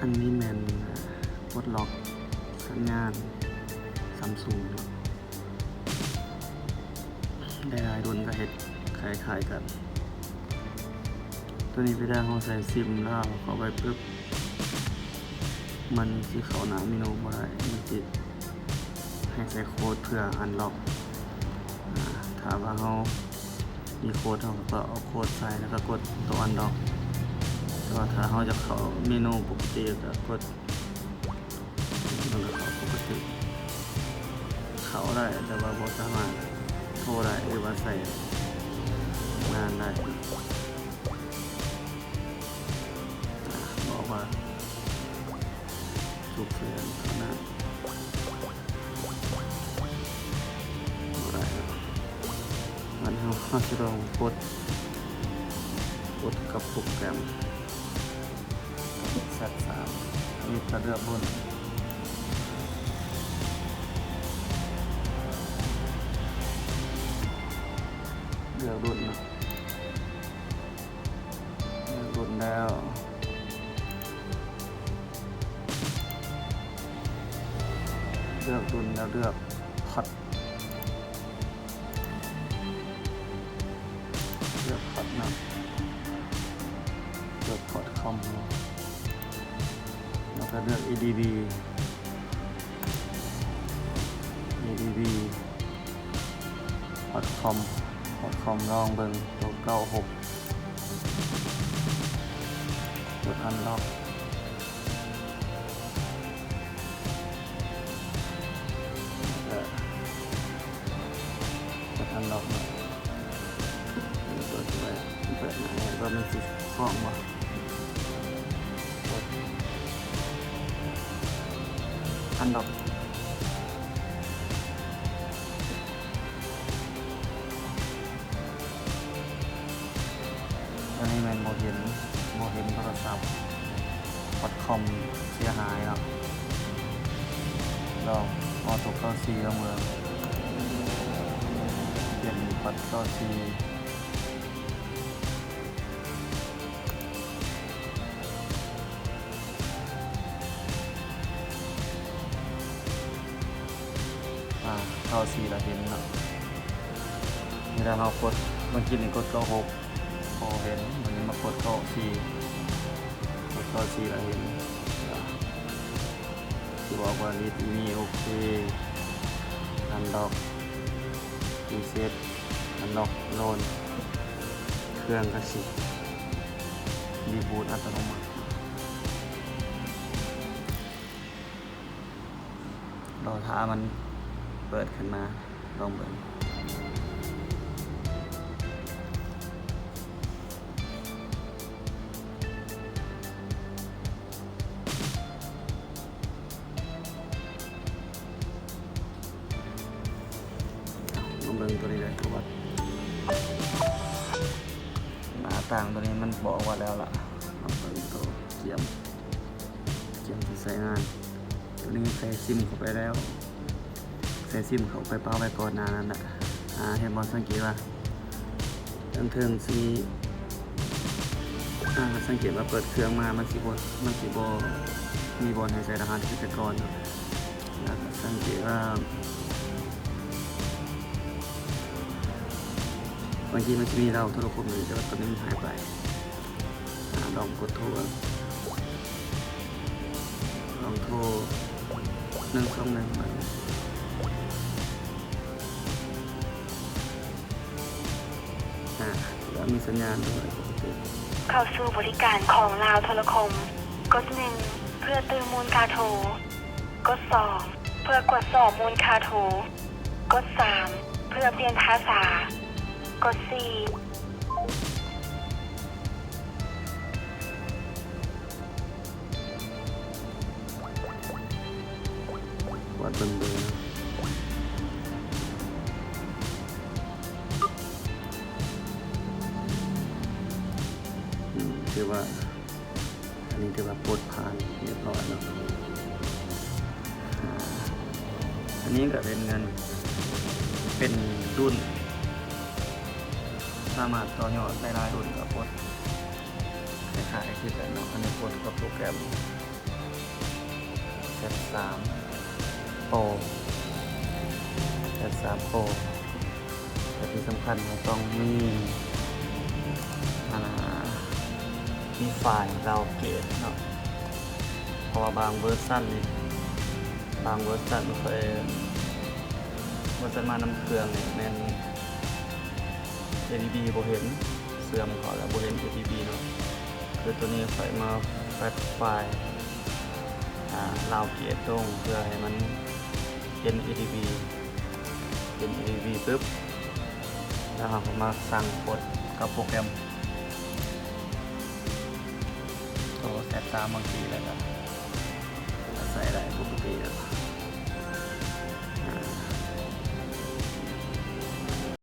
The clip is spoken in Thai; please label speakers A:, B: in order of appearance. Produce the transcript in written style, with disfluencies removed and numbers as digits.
A: อันนี้แมนปลดล็อกสัญญาณซัมซุงได้หลายรุ่นก็เฮ็ดคล้ายๆกัน ตัวนี้ไปได้ห้องใส่ซิมแล้วเข้าไปปุ๊บมันสิเข้าหน้าเมนูบ่ได้มันติดให้ใส่โค้ดเพื่ออันล็อกถ้าว่าเรามีโค้ดเราก็เอาโค้ดใส่แล้วก็กดตัวอันล็อกแต่ว่าถ้าเราจะเข้าเมนูปกติก็กดมันก็เข้าปกติเข้าได้แต่ว่าบ่สามารถโทรได้หรือว่าใส่งานได้บอกว่าฉุกเฉินเท่านั้นบ่ได้แล้วมันเราจะลองกดกับโปรแกรมZ3มีกระเดื่องบนเลือกรุ่นนะเลือกรุ่นแล้วเลือกรุ่นแล้วเลือกพอร์ตเลือกพอร์ตนะเลือกพอร์ตคอมแล้วก็เลือก ADB พอร์ตคอมลองเบิ่งตัว96กดอันล็อกกดอันล็อกนะเปิดไว้เปิดหน้าก็มันสิฟ้องว่ากดอันล็อกอันนี้มันโมเห็นโทรศัพท์พอร์ตคอมเสียหายแล้วลองออโต้เข้าซีแล้วเมืองเปลี่ยนพอร์ตเข้าซีเข้าซีแล้วเห็นเนาะนี่ถ้าเรากดมันกินกด96พอเห็นมันนี้มากดเข้าซีแล้วเห็นที่บอกว่าลิสต์มีโอเคอันล็อกรีเซ็ตอันล็อกโหลดเครื่องกระสิรีบูตอัตโนมัติรอท้ามันเปิดขึ้นมาลองเบิ่งตัวนี้เลยตัวหน้าต่างตัวนี้มันบอกว่าแล้วล่ะเราเปิดตัวเกียมที่ใส่งานตัวนี้ใส่ซิมเข้าไปแล้วใส่ซิมเข้าไปเป้าไปก่อนนานนั่นแหละเห็นบอลสังเกตว่าเทิงซีสังเกตว่าเปิดเครื่องมามันสีบมีบอลให้ใส่รหัสพิจารณาแล้วสังเกตว่าบางทีมันจะมีเราโทรคมอยู่แต่ว่าตอนนี้มันหายไปลองกดโทร121แล้วมีสัญญาณด้วย
B: เข้าสู่บริการของลาวโทรคมกด1เพื่อตื่นมูลค่าโทรกด2เพื่อกดสอบมูลค่าโทรกด3เพื่อเปลี่ยนภาษากด4
A: วัดเบอร์ถือว่าอันนี้ถือว่าปลดผ่านเรียบร้อยแล้วอันนี้ก็เป็นเงินเป็นรุ่นสามารถต่อยอดได้หลายรุ่นกับปลดคล้ายๆคือกันเนาะอันนี้ปลดกับโปรแกรม Z3 Pro Z3 Pro แต่ที่สำคัญเราต้องมีมีไฟล์ดาวน์เกรดเนาะเพราะว่าบางเวอร์ชันนี่บางเวอร์ชันเคยเวอร์ชันมาน้ำเครื่องนี่แม่น ADB บ่เห็นเสื่อมเขาแล้วบ่เห็น ADB เนาะคือตัวนี้ค่อยมาแฟลชไฟล์ดาวน์เกรดตรงเพื่อให้มันเห็น ADB เป็น ADB ปึ๊บแล้วเราก็มาสั่งกดกับโปรแกรมตัวZ3บางทีแล้วก็ใส่ได้ปกติแล้ว